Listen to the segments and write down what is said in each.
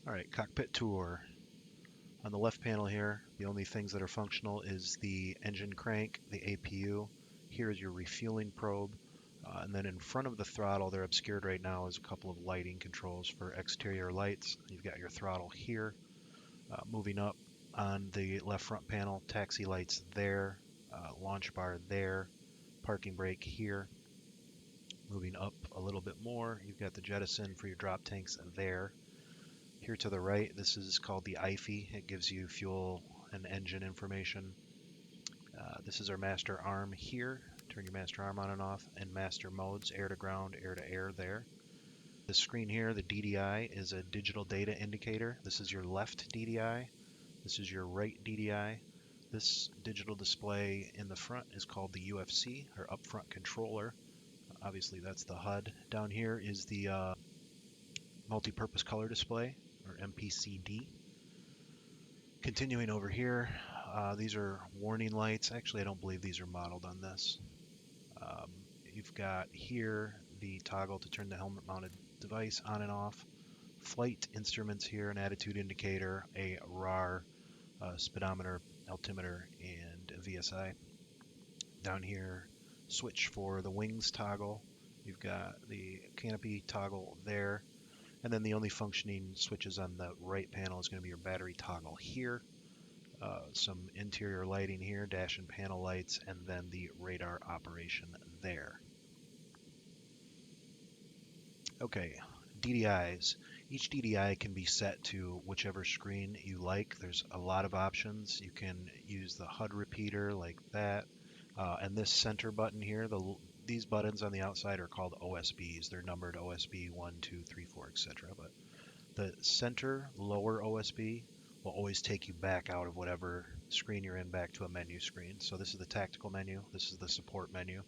All right, Cockpit Tour. On the left panel here, the only things that are functional is the engine crank, the APU. Here is your refueling probe. And then in front of the throttle, they're obscured right now, is a couple of lighting controls for exterior lights. You've got your throttle here. Moving up on the left front panel, taxi lights there, launch bar there, parking brake here. Moving up a little bit more, you've got the jettison for your drop tanks there. Here to the right, this is called the IFE. It gives you fuel and engine information. This is our master arm here. Turn your master arm on and off, and master modes, air to ground, air to air there. The screen here, the DDI, is a digital data indicator. This is your left DDI. This is your right DDI. This digital display in the front is called the UFC, or upfront controller. Obviously that's the HUD. Down here is the multi-purpose color display, or MPCD. Continuing over here, these are warning lights. Actually, I don't believe these are modeled on this. You've got here the toggle to turn the helmet mounted device on and off. Flight instruments here, an attitude indicator, a RAR, speedometer, altimeter, and VSI. Down here, switch for the wings toggle. You've got the canopy toggle there. And then the only functioning switches on the right panel is going to be your battery toggle here. Some interior lighting here, dash and panel lights, and then the radar operation there. Okay, DDIs. Each DDI can be set to whichever screen you like. There's a lot of options. You can use the HUD repeater like that. And this center button here, these buttons on the outside are called OSBs. They're numbered OSB 1, 2, 3, 4, etc. But the center lower OSB will always take you back out of whatever screen you're in back to a menu screen. So this is the tactical menu. This is the support menu.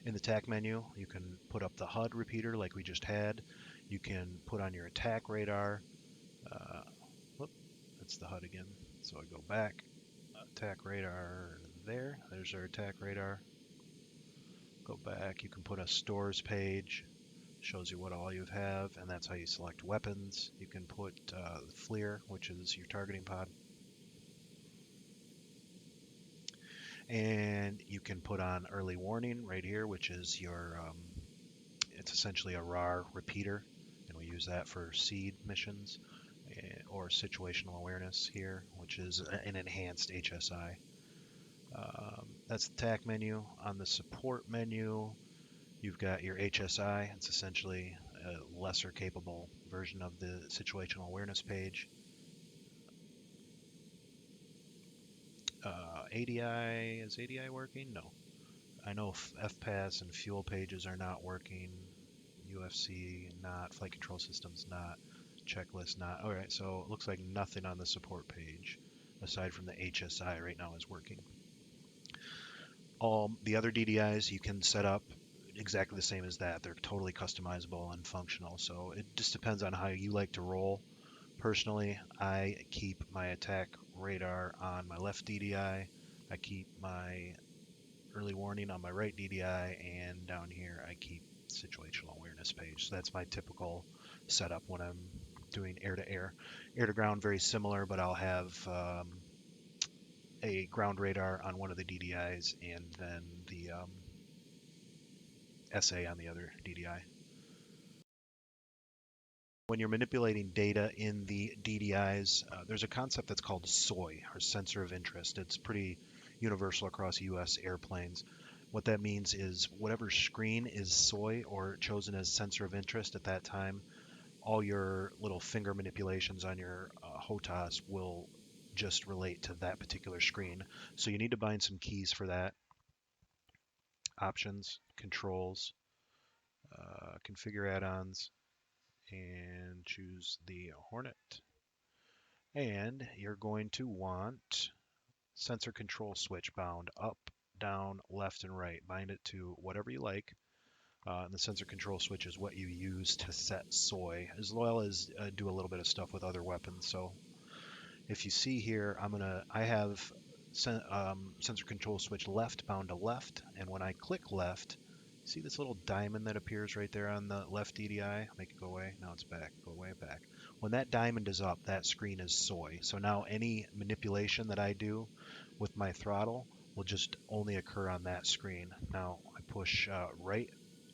In the TAC menu, you can put up the HUD repeater like we just had. You can put on your attack radar. Whoop, that's the HUD again. So I go back. Attack radar there. There's our attack radar. Go back. You can put a stores page. Shows you what all you have, and that's how you select weapons. You can put FLIR, which is your targeting pod. And you can put on early warning right here, which is your, it's essentially a RAR repeater, and we use that for seed missions, or situational awareness here, which is an enhanced HSI. That's the TAC menu. On the support menu, you've got your HSI. It's essentially a lesser capable version of the situational awareness page. ADI, is ADI working? No. I know FPAS and fuel pages are not working. UFC not. Flight control systems not. Checklist not. Alright, so it looks like nothing on the support page aside from the HSI right now is working. All the other DDIs you can set up exactly the same as that. They're totally customizable and functional. So it just depends on how you like to roll. Personally, I keep my attack radar on my left DDI. I keep my early warning on my right DDI, and down here I keep situational awareness page. So that's my typical setup when I'm doing air to air. Air to ground, very similar, but I'll have a ground radar on one of the DDIs and then the SA on the other DDI. When you're manipulating data in the DDIs, there's a concept that's called SOI, or sensor of interest. It's pretty universal across US airplanes. What that means is whatever screen is SOI or chosen as sensor of interest at that time, all your little finger manipulations on your HOTAS will just relate to that particular screen. So you need to bind some keys for that. Options, controls, configure add-ons, and choose the Hornet. And you're going to want sensor control switch bound up, down, left, and right. Bind it to whatever you like. And the sensor control switch is what you use to set SOI, as well as do a little bit of stuff with other weapons. So if you see here, I have sensor control switch left bound to left, and when I click left, see this little diamond that appears right there on the left DDI? Make it go away. Now it's back. Go away, back. When that diamond is up, that screen is soy. So now any manipulation that I do with my throttle will just only occur on that screen. Now I push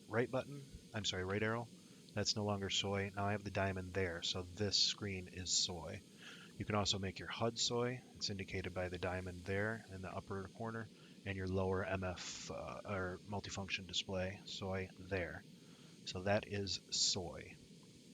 right button, I'm sorry, right arrow. That's no longer soy. Now I have the diamond there, so this screen is soy. You can also make your HUD soy. It's indicated by the diamond there in the upper corner, and your lower MF or multifunction display soy there. So that is soy.